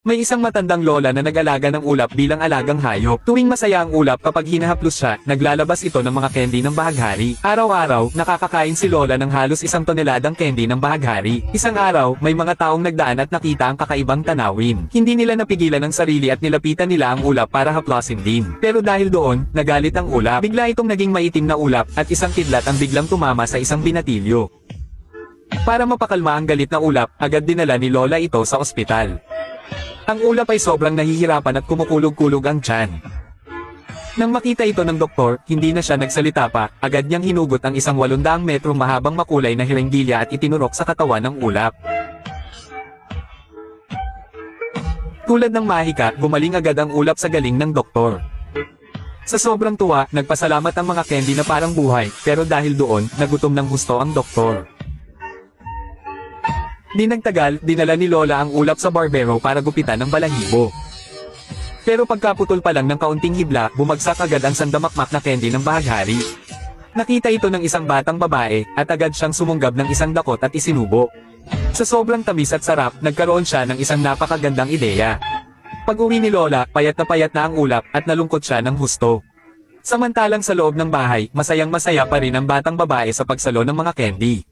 May isang matandang lola na nag-alaga ng ulap bilang alagang hayop. Tuwing masaya ang ulap kapag hinahaplos siya, naglalabas ito ng mga candy ng bahaghari. Araw-araw, nakakakain si lola ng halos 1 toneladang candy ng bahaghari. Isang araw, may mga taong nagdaan at nakita ang kakaibang tanawin. Hindi nila napigilan ang sarili at nilapitan nila ang ulap para haplosin din. Pero dahil doon, nagalit ang ulap. Bigla itong naging maitim na ulap at isang kidlat ang biglang tumama sa isang binatilyo. Para mapakalma ang galit na ulap, agad dinala ni lola ito sa ospital. Ang ulap ay sobrang nahihirapan at kumukulog-kulog ang tiyan. Nang makita ito ng doktor, hindi na siya nagsalita pa, agad niyang hinugot ang isang 800 metro mahabang makulay na hirenggilya at itinurok sa katawan ng ulap. Tulad ng mahika, gumaling agad ang ulap sa galing ng doktor. Sa sobrang tuwa, nagpasalamat ang mga candy na parang buhay, pero dahil doon, nagutom ng gusto ang doktor. Di nagtagal, dinala ni lola ang ulap sa barbero para gupitan ng balahibo. Pero pagkaputol pa lang ng kaunting hibla, bumagsak agad ang sandamakmak na candy ng bahaghari. Nakita ito ng isang batang babae, at agad siyang sumunggab ng isang dakot at isinubo. Sa sobrang tamis at sarap, nagkaroon siya ng isang napakagandang ideya. Pag-uwi ni lola, payat na ang ulap, at nalungkot siya ng husto. Samantalang sa loob ng bahay, masayang-masaya pa rin ang batang babae sa pagsalo ng mga candy.